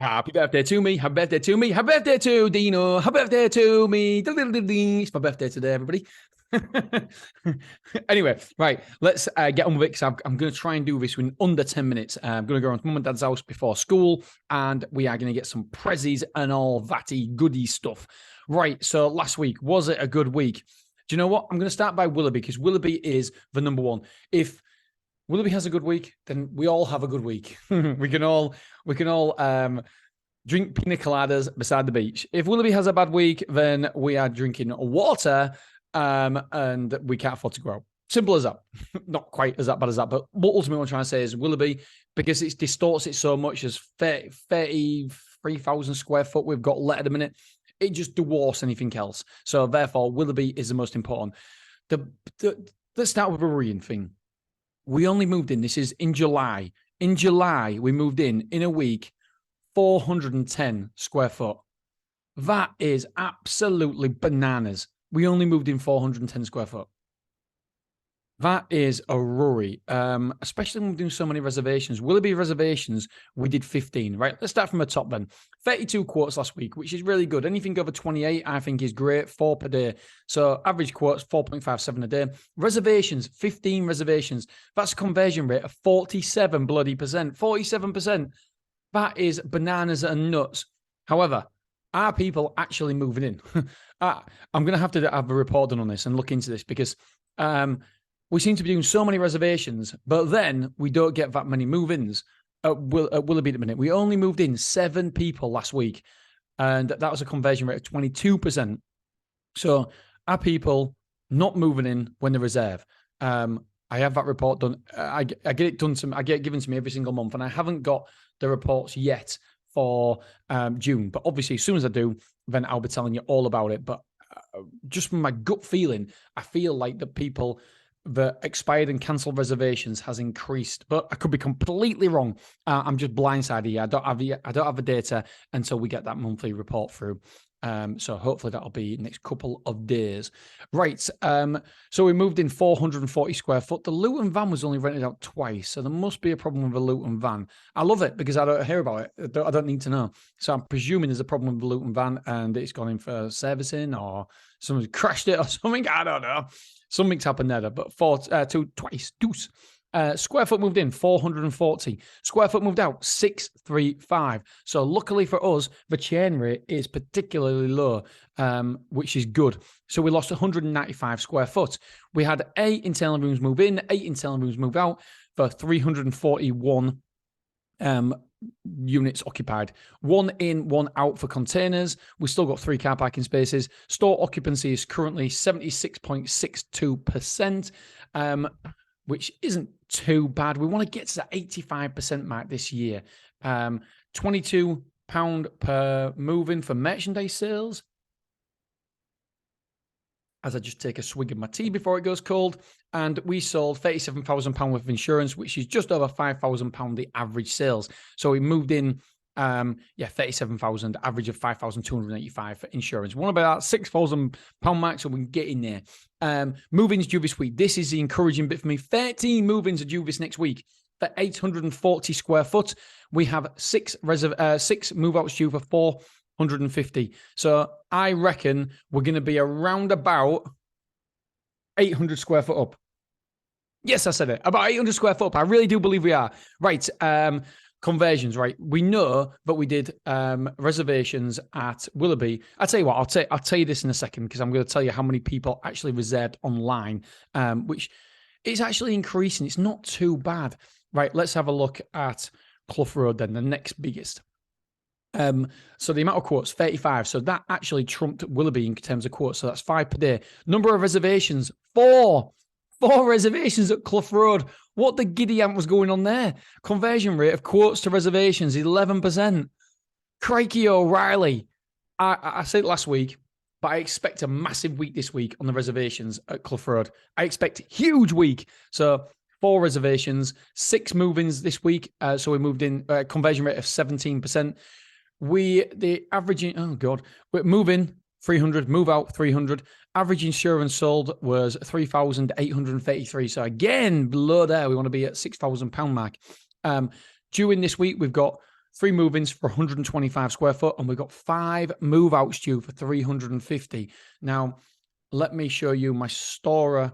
Happy birthday to me. Happy birthday to me. Happy birthday to Dino. Happy birthday to me. It's my birthday today, everybody. Anyway, right, let's get on with it because I'm going to try and do this in under 10 minutes. I'm going to go around to mum and dad's house before school and we are going to get some prezzies and all thatty goody stuff. Right, so last week, was it a good week? Do you know what? I'm going to start by Willoughby because Willoughby is the number one. If Willoughby has a good week, then we all have a good week. we can all drink pina coladas beside the beach. If Willoughby has a bad week, then we are drinking water and we can't afford to grow. Simple as that. Not quite as that bad as that, but what ultimately I'm trying to say is Willoughby, because it distorts it so much as 33,000 square foot we've got let at the minute, it just dwarfs anything else. So therefore, Willoughby is the most important. Let's start with a worrying thing. We only moved in, this is in July. In July, we moved in a week, 410 square foot. That is absolutely bananas. We only moved in 410 square foot. That is a worry, especially when we're doing so many reservations. Willoughby reservations, we did 15, right? Let's start from the top then. 32 quotes last week, which is really good. Anything over 28, I think, is great, 4 per day. So average quotes, 4.57 a day. Reservations, 15 reservations. That's a conversion rate of 47 bloody percent, 47%. That is bananas and nuts. However, are people actually moving in? I'm going to have a report done on this and look into this because we seem to be doing so many reservations, but then we don't get that many move-ins at Willoughby at the minute. We only moved in 7 people last week, and that was a conversion rate of 22%. So are people not moving in when they reserve? I have that report done. I get it done. I get it given to me every single month, and I haven't got the reports yet for June. But obviously, as soon as I do, then I'll be telling you all about it. But just from my gut feeling, I feel like the people that expired and cancelled reservations has increased, but I could be completely wrong. I'm just blindsided here. I don't have the data until we get that monthly report through. So hopefully that'll be next couple of days. Right. So we moved in 440 square foot. The Luton van was only rented out twice. So there must be a problem with the Luton van. I love it because I don't hear about it. I don't need to know. So I'm presuming there's a problem with the Luton van and it's gone in for servicing or someone's crashed it or something. I don't know. Something's happened there, but twice. Square foot moved in, 440. Square foot moved out, 635. So luckily for us, the churn rate is particularly low, which is good. So we lost 195 square foot. We had 8 internal rooms move in, 8 internal rooms move out for 341 units occupied. 1 in, 1 out for containers. We still got 3 car parking spaces. Store occupancy is currently 76.62%, which isn't too bad. We want to get to that 85% mark this year. £22 per move-in for merchandise sales. As I just take a swig of my tea before it goes cold. And we sold £37,000 worth of insurance, which is just over £5,000 the average sales. So we moved in, 37,000, average of 5,285 for insurance. We want about that £6,000 mark, so we can get in there. Move-ins due this week. This is the encouraging bit for me. 13 move-ins are due this next week for 840 square foot. We have 6 move-outs due for 450. So I reckon we're going to be around about 800 square foot up. Yes, I said it. About 800 square foot up. I really do believe we are. Right. Conversions, right? We know that we did reservations at Willoughby. I'll tell you what, I'll tell you this in a second because I'm going to tell you how many people actually reserved online, which is actually increasing. It's not too bad. Right, let's have a look at Clough Road then, the next biggest. So the amount of quotes, 35. So that actually trumped Willoughby in terms of quotes. So that's 5 per day. Number of reservations, 4. 4 reservations at Clough Road. What the giddy ant was going on there? Conversion rate of quotes to reservations, 11%. Crikey O'Reilly. I said it last week, but I expect a massive week this week on the reservations at Clough Road. I expect a huge week. So 4 reservations, 6 move-ins this week. So we moved in, conversion rate of 17%. The averaging, we're moving 300, move out 300. Average insurance sold was 3,833. So again, below there, we want to be at £6,000 mark. During this week, we've got 3 move-ins for 125 square foot, and we've got 5 move-outs due for 350. Now, let me show you my Stora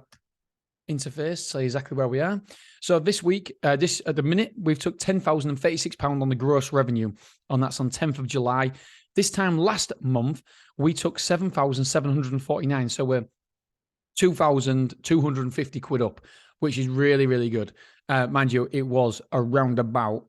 interface, say exactly where we are. So this week, at the minute, we've took £10,036 on the gross revenue, and that's on 10th of July. This time last month, we took 7,749. So we're 2,250 quid up, which is really, really good. Mind you, it was around about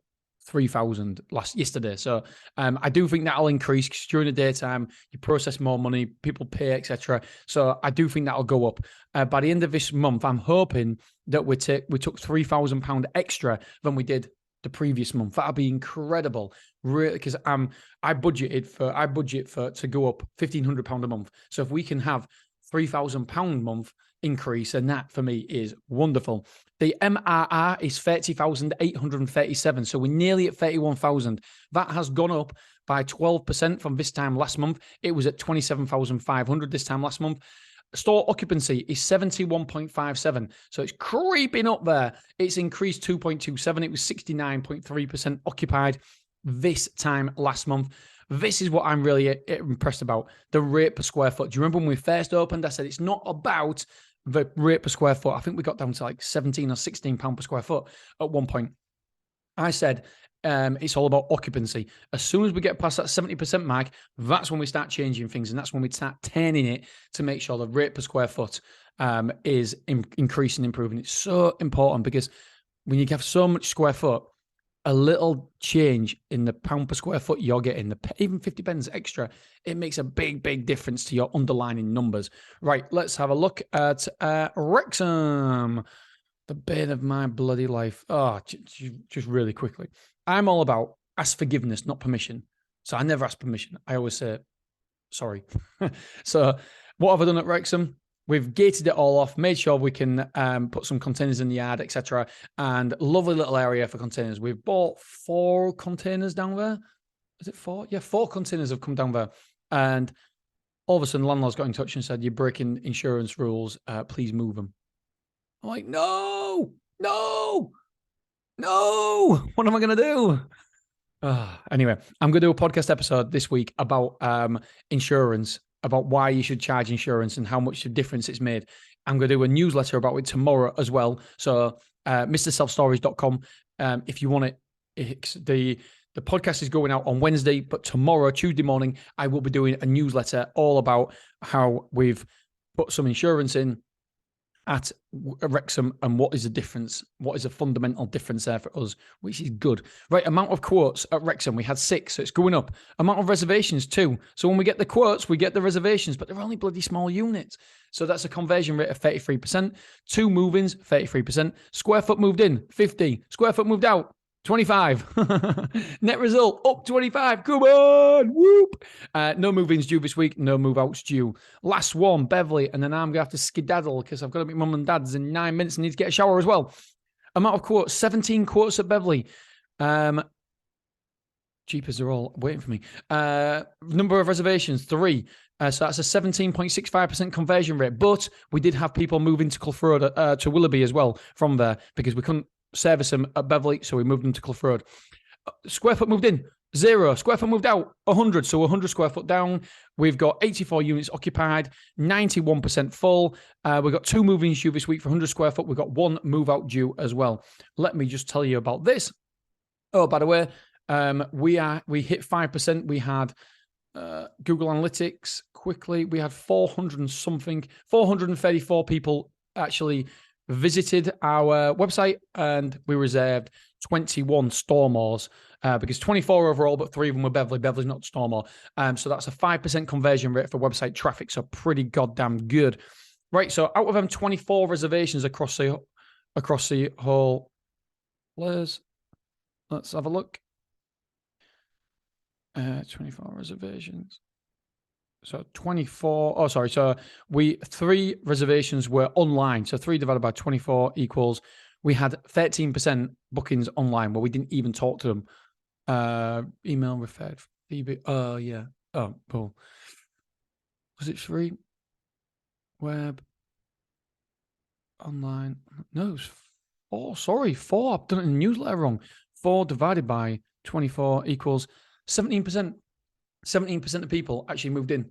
3,000 yesterday. So I do think that'll increase because during the daytime, you process more money, people pay, etc. So I do think that'll go up. By the end of this month, I'm hoping that we took £3,000 extra than we did the previous month. That'll be incredible, really, because I budget for to go up £1,500 a month. So if we can have £3,000 a month increase, and that for me is wonderful. The MRR is 30,837, so we're nearly at 31,000. That has gone up by 12% from this time last month. It was at 27,500 this time last month. Store occupancy is 71.57, so it's creeping up there. It's increased 2.27. It was 69.3% occupied this time last month. This is what I'm really impressed about, the rate per square foot. Do you remember when we first opened, I said it's not about the rate per square foot. I think we got down to like 17 or 16 pound per square foot at one point. I said it's all about occupancy. As soon as we get past that 70% mark, that's when we start changing things, and that's when we start turning it to make sure the rate per square foot is increasing, improving. It's so important because when you have so much square foot, a little change in the pound per square foot you're getting, even 50 pence extra, it makes a big, big difference to your underlying numbers. Right, let's have a look at Wrexham, the bane of my bloody life. Oh, just really quickly. I'm all about ask forgiveness, not permission. So I never ask permission. I always say, sorry. So what have I done at Wrexham? We've gated it all off, made sure we can put some containers in the yard, etc. And lovely little area for containers. We've bought 4 containers down there. Is it 4? Yeah, 4 containers have come down there. And all of a sudden, the landlord's got in touch and said, you're breaking insurance rules. Please move them. I'm like, no. What am I going to do? Anyway, I'm going to do a podcast episode this week about insurance, about why you should charge insurance and how much of a difference it's made. I'm going to do a newsletter about it tomorrow as well. So mrselfstorage.com. If you want it, the podcast is going out on Wednesday, but tomorrow, Tuesday morning, I will be doing a newsletter all about how we've put some insurance in at Wrexham and what is the difference, what is a fundamental difference there for us, which is good. Right, amount of quotes at Wrexham, we had 6, so it's going up. Amount of reservations, 2. So when we get the quotes, we get the reservations, but they're only bloody small units. So that's a conversion rate of 33%. 2 move-ins, 33%. Square foot moved in, 50. Square foot moved out, 25. Net result up 25. Come on, whoop. No move-ins due this week, no move-outs due. Last one, Beverly, and then I'm gonna have to skedaddle because I've got to meet mum and dad's in 9 minutes and need to get a shower as well. Amount of quotes, 17 quotes at Beverly. Jeepers are all waiting for me. Number of reservations, 3. So that's a 17.65% conversion rate. But we did have people move into Clough Road to Willoughby as well from there because we couldn't service them at Beverly, so we moved them to Clough Road. Square foot moved in, 0. Square foot moved out, 100. So 100 square foot down. We've got 84 units occupied, 91% full. We've got 2 move-ins due this week for 100 square foot. We've got 1 move-out due as well. Let me just tell you about this. Oh, by the way, we hit 5%. We had Google Analytics quickly. We had 434 people actually visited our website, and we reserved 21 Stormores because 24 overall, but 3 of them were Beverly. Beverly's not Stormore. So that's a 5% conversion rate for website traffic. So pretty goddamn good. Right. So out of them 24 reservations across the whole, let's have a look. 24 reservations. So 24, oh, sorry. So 3 reservations were online. So 3 divided by 24 equals, we had 13% bookings online where we didn't even talk to them. Email referred. Oh, yeah. Oh, cool. Was it 3? Web. Online. No, it was 4. Sorry, 4. I've done it in the newsletter wrong. 4 divided by 24 equals 17%. 17% of people actually moved in.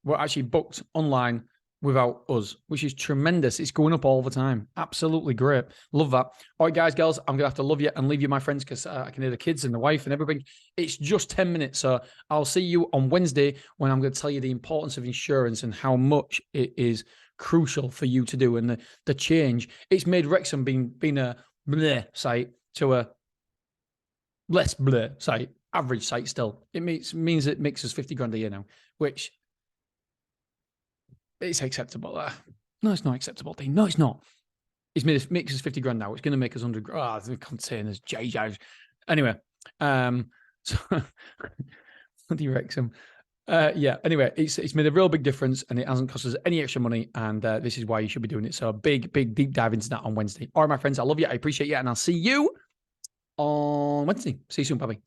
Were actually booked online without us, which is tremendous. It's going up all the time. Absolutely great. Love that. All right, guys, girls, I'm going to have to love you and leave you, my friends, because I can hear the kids and the wife and everything. It's just 10 minutes. So I'll see you on Wednesday when I'm going to tell you the importance of insurance and how much it is crucial for you to do. And the change, it's made Wrexham being a bleh site to a less bleh site, average site still. It means it makes us 50 grand a year now, which it's acceptable. No, it's not acceptable, Dean. No, it's not. It's makes us 50 grand now. It's going to make us 100 grand. The containers, JJ. Anyway, so bloody Wrexham. Yeah, anyway, it's made a real big difference and it hasn't cost us any extra money. And this is why you should be doing it. So a big deep dive into that on Wednesday. All right, my friends, I love you. I appreciate you. And I'll see you on Wednesday. See you soon. Bye-bye.